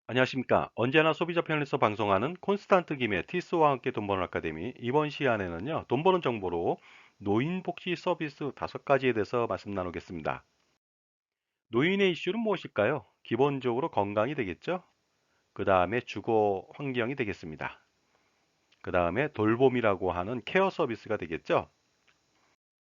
안녕하십니까. 언제나 소비자 편에서 방송하는 콘스탄트 김의 티스와 함께 돈 버는 아카데미. 이번 시간에는요, 돈 버는 정보로 노인 복지 서비스 5가지에 대해서 말씀 나누겠습니다. 노인의 이슈는 무엇일까요? 기본적으로 건강이 되겠죠? 그 다음에 주거 환경이 되겠습니다. 그 다음에 돌봄이라고 하는 케어 서비스가 되겠죠?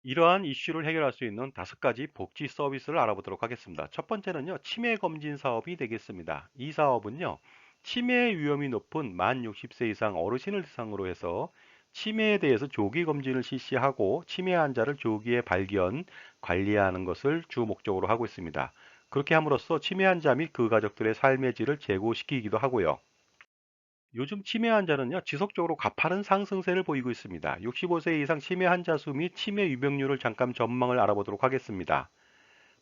이러한 이슈를 해결할 수 있는 5가지 복지 서비스를 알아보도록 하겠습니다. 첫 번째는요, 치매 검진 사업이 되겠습니다. 이 사업은요, 치매 위험이 높은 만 60세 이상 어르신을 대상으로 해서 치매에 대해서 조기 검진을 실시하고 치매 환자를 조기에 발견, 관리하는 것을 주 목적으로 하고 있습니다. 그렇게 함으로써 치매 환자 및 그 가족들의 삶의 질을 제고시키기도 하고요. 요즘 치매 환자는요, 지속적으로 가파른 상승세를 보이고 있습니다. 65세 이상 치매 환자 수 및 치매 유병률을 잠깐 전망을 알아보도록 하겠습니다.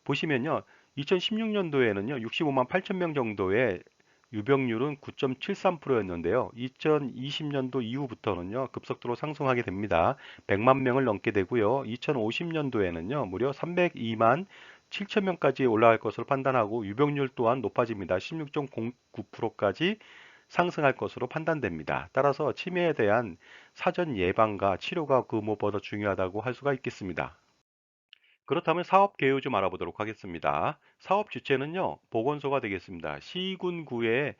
보시면요, 2016년도에는요, 65만 8천 명 정도의 유병률은 9.73%였는데요. 2020년도 이후부터는요, 급속도로 상승하게 됩니다. 100만 명을 넘게 되고요. 2050년도에는요, 무려 302만 7천 명까지 올라갈 것으로 판단하고 유병률 또한 높아집니다. 16.09%까지 상승할 것으로 판단됩니다. 따라서 치매에 대한 사전 예방과 치료가 그 무엇보다 중요하다고 할 수가 있겠습니다. 그렇다면 사업 개요 좀 알아보도록 하겠습니다. 사업 주체는요, 보건소가 되겠습니다. 시군구에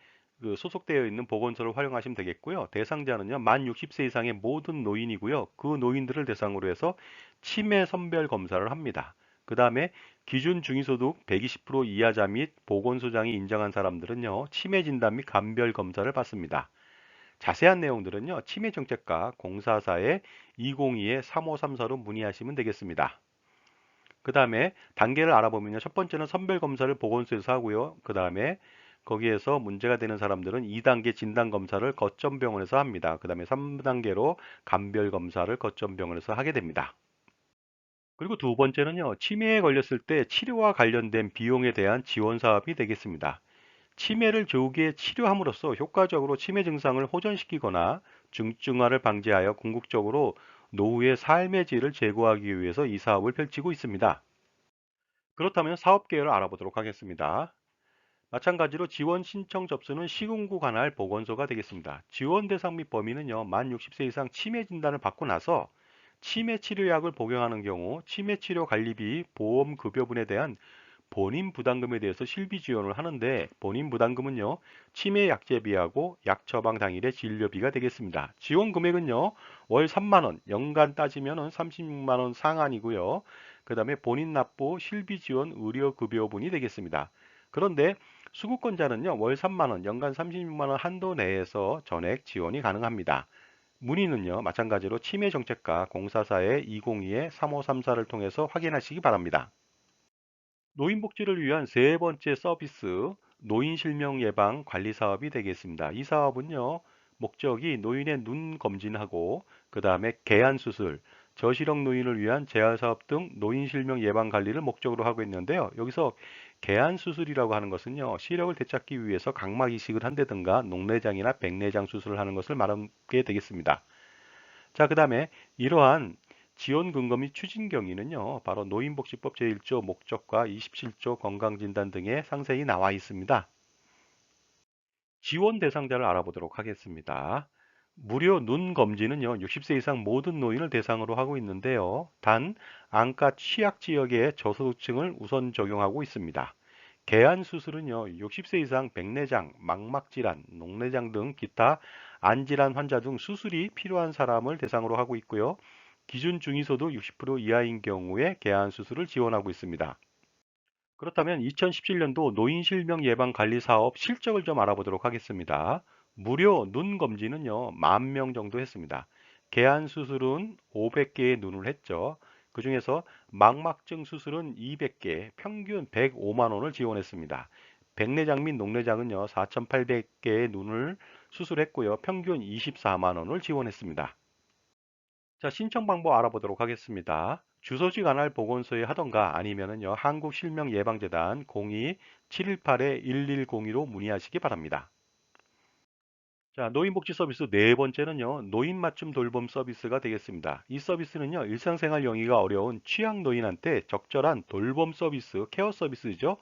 소속되어 있는 보건소를 활용하시면 되겠고요. 대상자는요, 만 60세 이상의 모든 노인이고요. 그 노인들을 대상으로 해서 치매 선별 검사를 합니다. 그 다음에 기준 중위소득 120% 이하자 및 보건소장이 인정한 사람들은요, 치매 진단 및 감별 검사를 받습니다. 자세한 내용들은요, 치매정책과 044에 202-3534로 문의하시면 되겠습니다. 그 다음에 단계를 알아보면요. 첫 번째는 선별검사를 보건소에서 하고요. 그 다음에 거기에서 문제가 되는 사람들은 2단계 진단검사를 거점병원에서 합니다. 그 다음에 3단계로 감별검사를 거점병원에서 하게 됩니다. 그리고 두 번째는요. 치매에 걸렸을 때 치료와 관련된 비용에 대한 지원 사업이 되겠습니다. 치매를 조기에 치료함으로써 효과적으로 치매 증상을 호전시키거나 중증화를 방지하여 궁극적으로 노후의 삶의 질을 제고하기 위해서 이 사업을 펼치고 있습니다. 그렇다면 사업 계획을 알아보도록 하겠습니다. 마찬가지로 지원 신청 접수는 시군구 관할 보건소가 되겠습니다. 지원 대상 및 범위는요, 만 60세 이상 치매 진단을 받고 나서 치매 치료약을 복용하는 경우 치매 치료 관리비 보험 급여분에 대한 본인 부담금에 대해서 실비 지원을 하는데 본인 부담금은요, 치매 약제비하고 약 처방 당일의 진료비가 되겠습니다. 지원 금액은요, 월 3만 원, 연간 따지면은 36만 원 상한이고요. 그 다음에 본인 납부 실비 지원 의료 급여분이 되겠습니다. 그런데 수급권자는요, 월 3만 원, 연간 36만 원 한도 내에서 전액 지원이 가능합니다. 문의는요, 마찬가지로 치매정책과 044-202-3534를 통해서 확인하시기 바랍니다. 노인복지를 위한 세 번째 서비스, 노인실명 예방 관리 사업이 되겠습니다. 이 사업은요, 목적이 노인의 눈 검진하고, 그 다음에 개안 수술, 저시력 노인을 위한 재활 사업 등 노인실명 예방 관리를 목적으로 하고 있는데요. 여기서 개안 수술이라고 하는 것은요, 시력을 되찾기 위해서 각막 이식을 한다든가 녹내장이나 백내장 수술을 하는 것을 말하게 되겠습니다. 자, 그 다음에 이러한 지원 근거 및 추진 경위는요, 바로 노인복지법 제1조 목적과 27조 건강진단 등에 상세히 나와 있습니다. 지원 대상자를 알아보도록 하겠습니다. 무료 눈 검진은요, 60세 이상 모든 노인을 대상으로 하고 있는데요. 단, 안가 취약 지역의 저소득층을 우선 적용하고 있습니다. 개안 수술은요, 60세 이상 백내장, 망막질환, 녹내장 등 기타 안질환 환자 등 수술이 필요한 사람을 대상으로 하고 있고요. 기준 중위소득 60% 이하인 경우에 개안 수술을 지원하고 있습니다. 그렇다면 2017년도 노인실명 예방 관리 사업 실적을 좀 알아보도록 하겠습니다. 무료 눈 검진은요, 10,000명 정도 했습니다. 개안 수술은 500개의 눈을 했죠. 그중에서 망막증 수술은 200개, 평균 105만 원을 지원했습니다. 백내장 및 녹내장은요, 4,800개의 눈을 수술했고요. 평균 24만 원을 지원했습니다. 자, 신청 방법 알아보도록 하겠습니다. 주소지 관할 보건소에 하던가 아니면은요, 한국실명예방재단 02-718-1102로 문의하시기 바랍니다. 자, 노인복지 서비스 네 번째는요, 노인 맞춤 돌봄 서비스가 되겠습니다. 이 서비스는요, 일상생활 영위가 어려운 취약 노인한테 적절한 돌봄 서비스, 케어 서비스죠.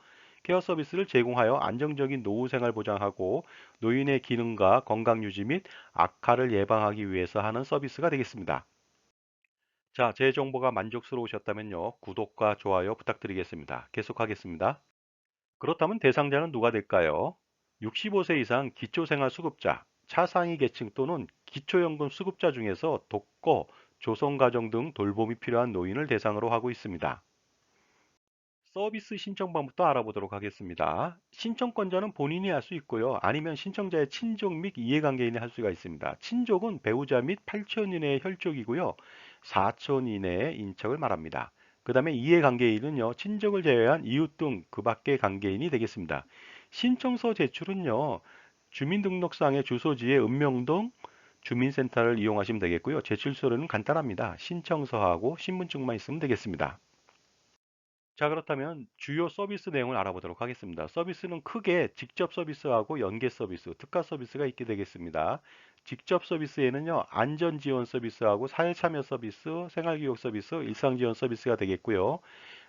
케어 서비스를 제공하여 안정적인 노후 생활 보장하고 노인의 기능과 건강 유지 및 악화를 예방하기 위해서 하는 서비스가 되겠습니다. 자, 제 정보가 만족스러우셨다면요. 구독과 좋아요 부탁드리겠습니다. 계속하겠습니다. 그렇다면 대상자는 누가 될까요? 65세 이상 기초생활수급자, 차상위 계층 또는 기초연금 수급자 중에서 독거, 조성가정 등 돌봄이 필요한 노인을 대상으로 하고 있습니다. 서비스 신청방부터 알아보도록 하겠습니다. 신청권자는 본인이 할 수 있고요. 아니면 신청자의 친족 및 이해관계인이 할 수가 있습니다. 친족은 배우자 및 8천 이내의 혈족이고요. 4천 이내의 인척을 말합니다. 그 다음에 이해관계인은요. 친족을 제외한 이웃 등 그 밖의 관계인이 되겠습니다. 신청서 제출은요. 주민등록상의 주소지의 읍명동 주민센터를 이용하시면 되겠고요. 제출서는 간단합니다. 신청서하고 신분증만 있으면 되겠습니다. 자, 그렇다면 주요 서비스 내용을 알아보도록 하겠습니다. 서비스는 크게 직접 서비스하고 연계 서비스, 특가 서비스가 있게 되겠습니다. 직접 서비스에는요, 안전 지원 서비스하고 사회 참여 서비스, 생활교육 서비스, 일상 지원 서비스가 되겠고요.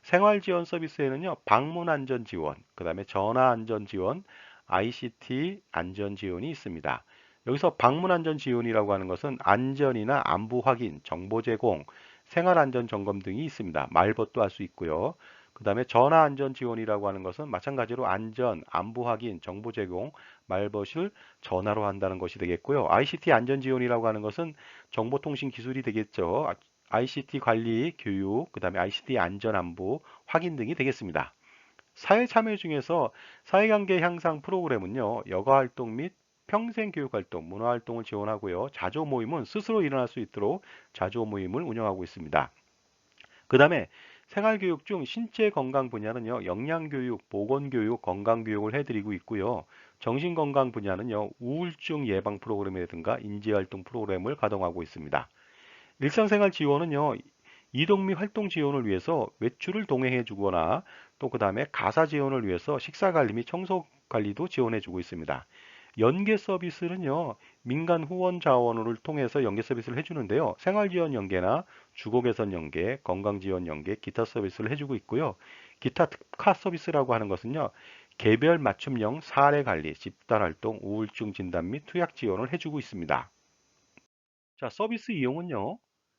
생활 지원 서비스에는요, 방문 안전 지원, 그 다음에 전화 안전 지원, ICT 안전 지원이 있습니다. 여기서 방문 안전 지원이라고 하는 것은 안전이나 안부 확인, 정보 제공, 생활 안전 점검 등이 있습니다. 말벗도 할 수 있고요. 그 다음에 전화 안전 지원이라고 하는 것은 마찬가지로 안전, 안부 확인, 정보 제공, 말벗을 전화로 한다는 것이 되겠고요. ICT 안전 지원이라고 하는 것은 정보통신 기술이 되겠죠. ICT 관리, 교육, 그 다음에 ICT 안전 안부 확인 등이 되겠습니다. 사회 참여 중에서 사회관계 향상 프로그램은요, 여가 활동 및 평생 교육 활동, 문화 활동을 지원하고요. 자조 모임은 스스로 일어날 수 있도록 자조 모임을 운영하고 있습니다. 그 다음에 생활교육 중 신체 건강 분야는요, 영양교육, 보건교육, 건강교육을 해드리고 있고요. 정신건강 분야는요, 우울증 예방 프로그램이라든가 인지활동 프로그램을 가동하고 있습니다. 일상생활 지원은요, 이동 및 활동 지원을 위해서 외출을 동행해 주거나 또 그 다음에 가사 지원을 위해서 식사 관리 및 청소 관리도 지원해 주고 있습니다. 연계 서비스는요, 민간 후원 자원을 통해서 연계 서비스를 해주는데요. 생활지원 연계나 주거 개선 연계, 건강 지원 연계, 기타 서비스를 해주고 있고요. 기타 특화 서비스라고 하는 것은요, 개별 맞춤형 사례 관리, 집단 활동, 우울증 진단 및 투약 지원을 해주고 있습니다. 자, 서비스 이용은요.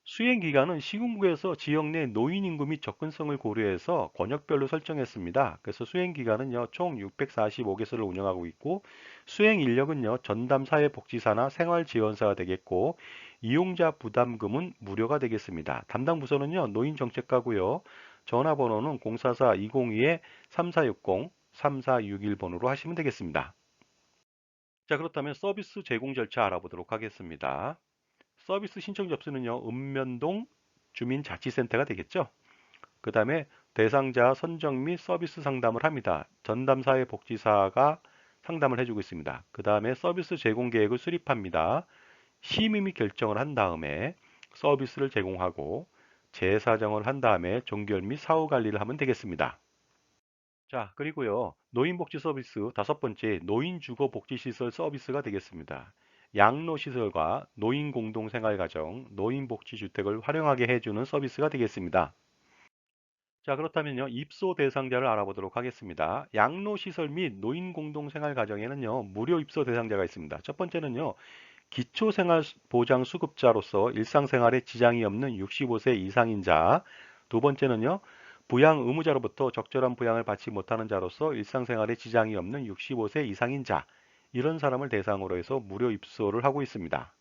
수행 기간은 시군구에서 지역 내 노인 인구 및 접근성을 고려해서 권역별로 설정했습니다. 그래서 수행 기간은요, 총 645개소를 운영하고 있고, 수행 인력은요, 전담 사회복지사나 생활지원사가 되겠고, 이용자 부담금은 무료가 되겠습니다. 담당 부서는요, 노인정책과고요. 전화번호는 044-202-3460, 3461번으로 하시면 되겠습니다. 자, 그렇다면 서비스 제공 절차 알아보도록 하겠습니다. 서비스 신청 접수는요, 읍면동 주민자치센터가 되겠죠. 그 다음에 대상자 선정 및 서비스 상담을 합니다. 전담사회복지사가 상담을 해주고 있습니다. 그 다음에 서비스 제공 계획을 수립합니다. 심의 및 결정을 한 다음에 서비스를 제공하고 재사정을 한 다음에 종결 및 사후 관리를 하면 되겠습니다. 자, 그리고요, 노인복지 서비스 다섯 번째, 노인주거복지시설 서비스가 되겠습니다. 양로시설과 노인공동생활가정, 노인복지주택을 활용하게 해주는 서비스가 되겠습니다. 자, 그렇다면요, 입소 대상자를 알아보도록 하겠습니다. 양로시설 및 노인공동생활가정에는요, 무료 입소 대상자가 있습니다. 첫 번째는요, 기초생활보장수급자로서 일상생활에 지장이 없는 65세 이상인 자. 두 번째는요, 부양 의무자로부터 적절한 부양을 받지 못하는 자로서 일상생활에 지장이 없는 65세 이상인 자. 이런 사람을 대상으로 해서 무료 입소를 하고 있습니다.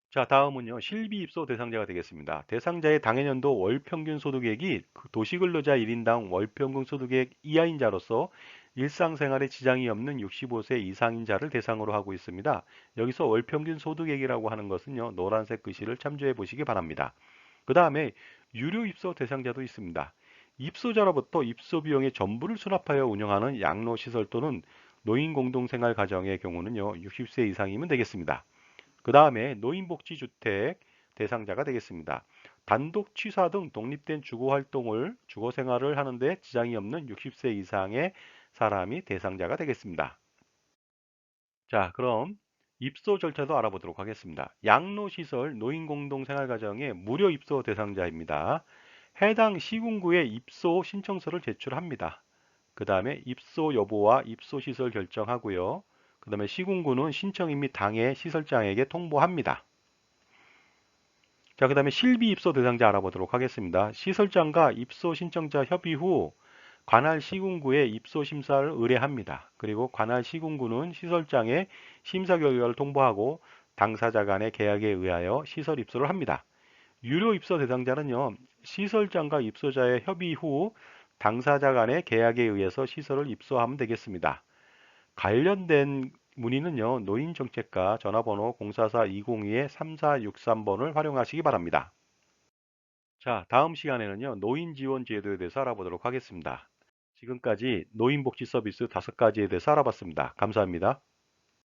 자, 다음은요, 실비 입소 대상자가 되겠습니다. 대상자의 당해년도 월평균 소득액이 그 도시근로자 1인당 월평균 소득액 이하인 자로서 일상생활에 지장이 없는 65세 이상인 자를 대상으로 하고 있습니다. 여기서 월평균 소득액이라고 하는 것은요, 노란색 글씨를 참조해 보시기 바랍니다. 그 다음에 유료 입소 대상자도 있습니다. 입소자로부터 입소 비용의 전부를 수납하여 운영하는 양로시설 또는 노인공동생활가정의 경우는요, 60세 이상이면 되겠습니다. 그 다음에 노인복지주택 대상자가 되겠습니다. 단독 취사 등 독립된 주거활동을, 주거생활을 하는데 지장이 없는 60세 이상의 사람이 대상자가 되겠습니다. 자, 그럼 입소 절차도 알아보도록 하겠습니다. 양로시설 노인공동생활가정의 무료 입소 대상자입니다. 해당 시군구에 입소 신청서를 제출합니다. 그 다음에 입소 여부와 입소 시설 결정하고요. 그 다음에 시군구는 신청인 및 당해 시설장에게 통보합니다. 자, 그 다음에 실비 입소 대상자 알아보도록 하겠습니다. 시설장과 입소 신청자 협의 후 관할 시군구에 입소 심사를 의뢰합니다. 그리고 관할 시군구는 시설장에 심사 결과를 통보하고 당사자 간의 계약에 의하여 시설 입소를 합니다. 유료 입소 대상자는요, 시설장과 입소자의 협의 후 당사자 간의 계약에 의해서 시설을 입소하면 되겠습니다. 관련된 문의는요, 노인정책과 전화번호 044-202-3463번을 활용하시기 바랍니다. 자, 다음 시간에는요, 노인지원제도에 대해서 알아보도록 하겠습니다. 지금까지 노인복지 서비스 5가지에 대해서 알아봤습니다. 감사합니다.